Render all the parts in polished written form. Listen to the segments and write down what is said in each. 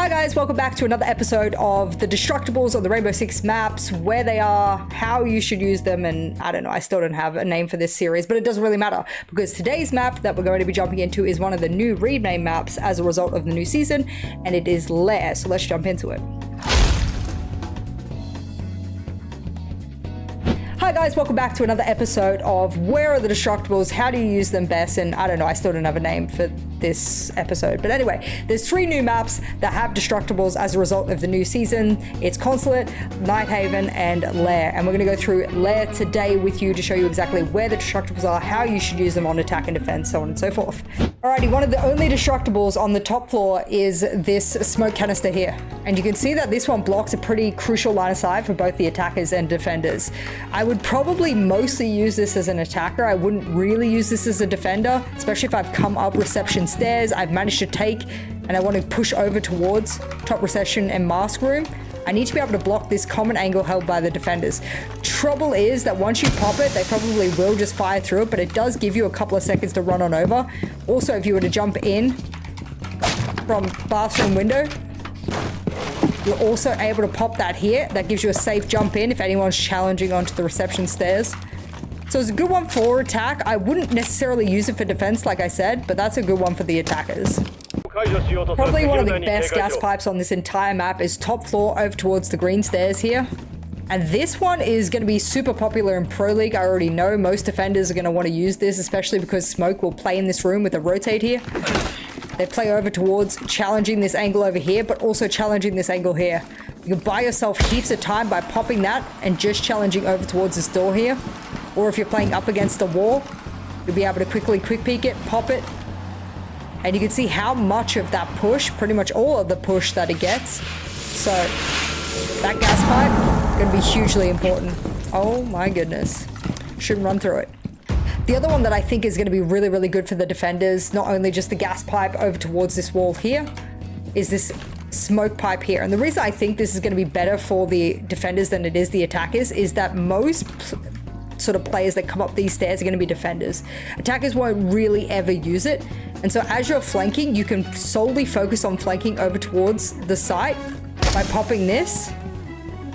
Hi guys, welcome back to another episode of the Destructibles on the Rainbow Six maps, where they are, how you should use them, and I don't know, I still don't have a name for this series, but it doesn't really matter because today's map that we're going to be jumping into is one of the new rename maps as a result of the new season, and it is Lair, so let's jump into it. Hi guys, welcome back to another episode of where are the Destructibles, how do you use them best, and I don't know, I still don't have a name for this episode. But anyway, there's 3 new maps that have Destructibles as a result of the new season. It's Consulate, Night Haven, and Lair. And we're going to go through Lair today with you to show you exactly where the Destructibles are, how you should use them on attack and defense, so on and so forth. Alrighty, one of the only Destructibles on the top floor is this smoke canister here. And you can see that this one blocks a pretty crucial line of sight for both the attackers and defenders. I would probably mostly use this as an attacker. I wouldn't really use this as a defender, especially if I've come up reception stairs, I've managed to take, and I want to push over towards top reception and mask room. I need to be able to block this common angle held by the defenders. Trouble is that once you pop it, they probably will just fire through it, but it does give you a couple of seconds to run on over. Also, if you were to jump in from bathroom window, you're also able to pop that here. That gives you a safe jump in if anyone's challenging onto the reception stairs. So it's a good one for attack. I wouldn't necessarily use it for defense, like I said, but that's a good one for the attackers. Probably one of the best gas pipes on this entire map is top floor over towards the green stairs here. And this one is going to be super popular in Pro League. I already know most defenders are going to want to use this, especially because Smoke will play in this room with a rotate here. They play over towards challenging this angle over here, but also challenging this angle here. You can buy yourself heaps of time by popping that and just challenging over towards this door here. Or if you're playing up against the wall, you'll be able to quickly quick peek it, pop it. And you can see how much of that push, pretty much all of the push that it gets. So that gas pipe is going to be hugely important. Oh my goodness. Shouldn't run through it. The other one that I think is going to be really, really good for the defenders, not only just the gas pipe over towards this wall here, is this smoke pipe here. And the reason I think this is going to be better for the defenders than it is the attackers is that most sort of players that come up these stairs are going to be defenders. Attackers won't really ever use it. And so as you're flanking, you can solely focus on flanking over towards the site by popping this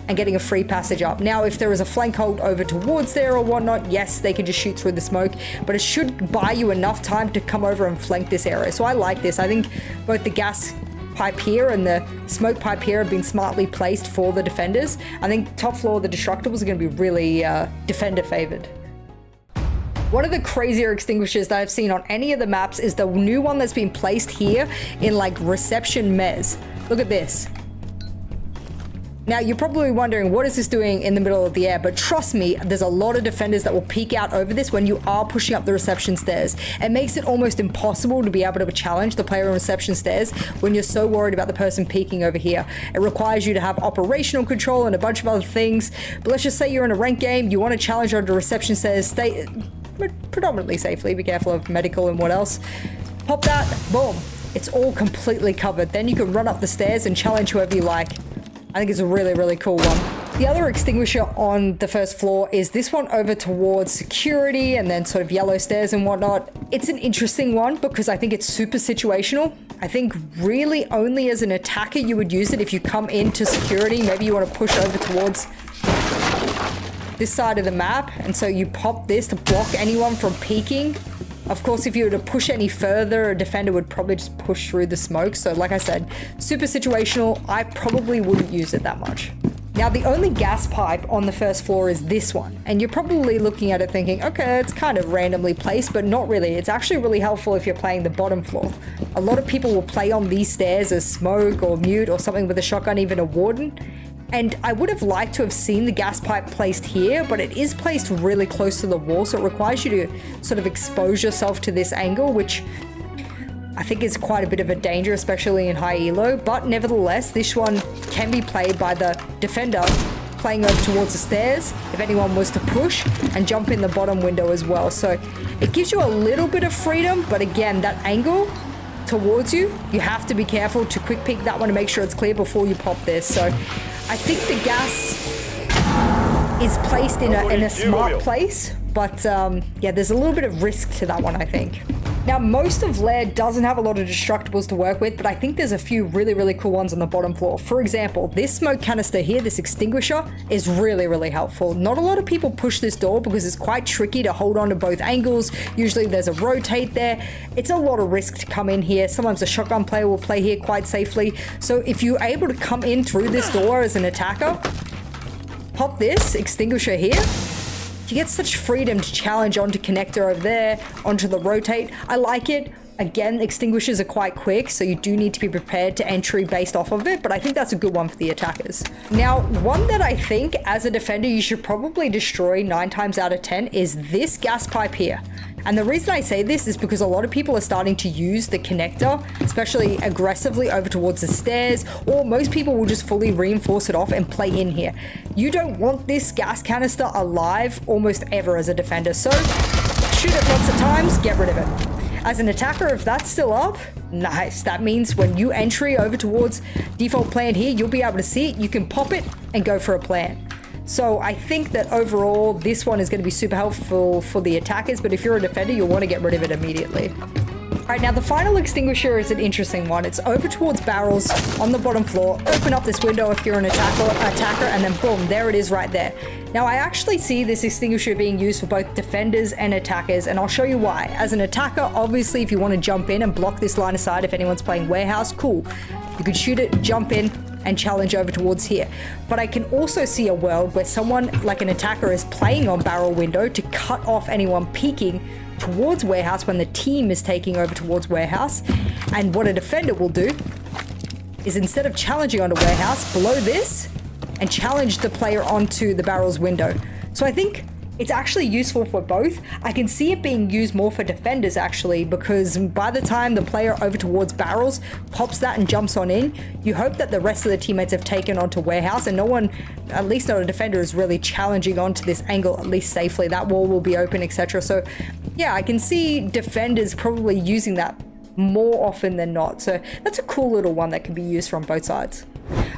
and getting a free passage up. Now, if there is a flank hold over towards there or whatnot, yes, they can just shoot through the smoke, but it should buy you enough time to come over and flank this area. So I like this. I think both the gas pipe here and the smoke pipe here have been smartly placed for the defenders. I think top floor, the Destructibles are going to be really defender favored. One of the crazier extinguishers that I've seen on any of the maps is the new one that's been placed here in like reception mez. Look at this. Now, you're probably wondering, what is this doing in the middle of the air? But trust me, there's a lot of defenders that will peek out over this when you are pushing up the reception stairs. It makes it almost impossible to be able to challenge the player on reception stairs when you're so worried about the person peeking over here. It requires you to have operational control and a bunch of other things. But let's just say you're in a ranked game, you want to challenge onto reception stairs, stay predominantly safely, be careful of medical and what else. Pop that, boom. It's all completely covered. Then you can run up the stairs and challenge whoever you like. I think it's a really, really cool one. The other extinguisher on the first floor is this one over towards security and then sort of yellow stairs and whatnot. It's an interesting one because I think it's super situational. I think really only as an attacker you would use it if you come into security. Maybe you want to push over towards this side of the map. And so you pop this to block anyone from peeking. Of course, if you were to push any further, a defender would probably just push through the smoke. So like I said, super situational. I probably wouldn't use it that much. Now, the only gas pipe on the first floor is this one. And you're probably looking at it thinking, okay, it's kind of randomly placed, but not really. It's actually really helpful if you're playing the bottom floor. A lot of people will play on these stairs as smoke or mute or something with a shotgun, even a warden. And I would have liked to have seen the gas pipe placed here, but it is placed really close to the wall, so it requires you to sort of expose yourself to this angle, which I think is quite a bit of a danger, especially in high elo. But nevertheless, this one can be played by the defender playing over towards the stairs if anyone was to push, and jump in the bottom window as well. So it gives you a little bit of freedom, but again, that angle towards you, you have to be careful to quick peek that one to make sure it's clear before you pop this. So I think the gas is placed in a smart place, but yeah, there's a little bit of risk to that one, I think. Now, most of Lair doesn't have a lot of destructibles to work with, but I think there's a few really, really cool ones on the bottom floor. For example, this smoke canister here, this extinguisher, is really, really helpful. Not a lot of people push this door because it's quite tricky to hold on to both angles. Usually there's a rotate there. It's a lot of risk to come in here. Sometimes a shotgun player will play here quite safely. So if you're able to come in through this door as an attacker, pop this extinguisher here, you get such freedom to challenge onto connector over there, onto the rotate. I like it. Again, extinguishers are quite quick, so you do need to be prepared to entry based off of it, but I think that's a good one for the attackers. Now, one that I think as a defender you should probably destroy 9 times out of 10 is this gas pipe here. And the reason I say this is because a lot of people are starting to use the connector, especially aggressively over towards the stairs, or most people will just fully reinforce it off and play in here. You don't want this gas canister alive almost ever as a defender, so shoot it lots of times, get rid of it. As an attacker, if that's still up, nice. That means when you entry over towards default plan here, you'll be able to see it, you can pop it and go for a plan. So I think that overall, this one is going to be super helpful for the attackers, but if you're a defender, you'll want to get rid of it immediately. All right, now the final extinguisher is an interesting one. It's over towards barrels on the bottom floor. Open up this window if you're an attacker, and then boom, there it is right there. Now, I actually see this extinguisher being used for both defenders and attackers, and I'll show you why. As an attacker, obviously, if you want to jump in and block this line of sight if anyone's playing warehouse, cool. You could shoot it, jump in, and challenge over towards here. But I can also see a world where someone like an attacker is playing on barrel window to cut off anyone peeking towards warehouse when the team is taking over towards warehouse. And what a defender will do is, instead of challenging onto warehouse, below this and challenge the player onto the barrel's window. So I think it's actually useful for both. I can see it being used more for defenders actually, because by the time the player over towards barrels pops that and jumps on in, you hope that the rest of the teammates have taken onto warehouse and no one, at least not a defender, is really challenging onto this angle at least safely. That wall will be open, etc. So yeah, I can see defenders probably using that more often than not. So that's a cool little one that can be used from both sides.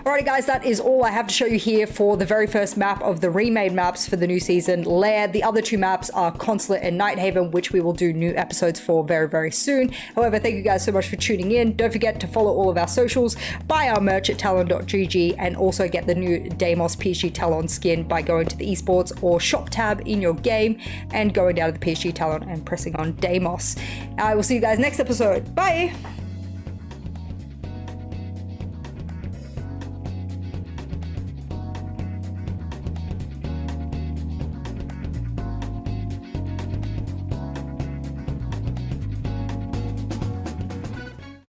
Alrighty guys, that is all I have to show you here for the very first map of the remade maps for the new season, Lair. The other 2 maps are Consulate and Nighthaven, which we will do new episodes for very, very soon. However, thank you guys so much for tuning in. Don't forget to follow all of our socials, buy our merch at talon.gg, and also get the new Deimos PSG Talon skin by going to the esports or shop tab in your game and going down to the PSG Talon and pressing on Deimos. I will see you guys next episode. Bye!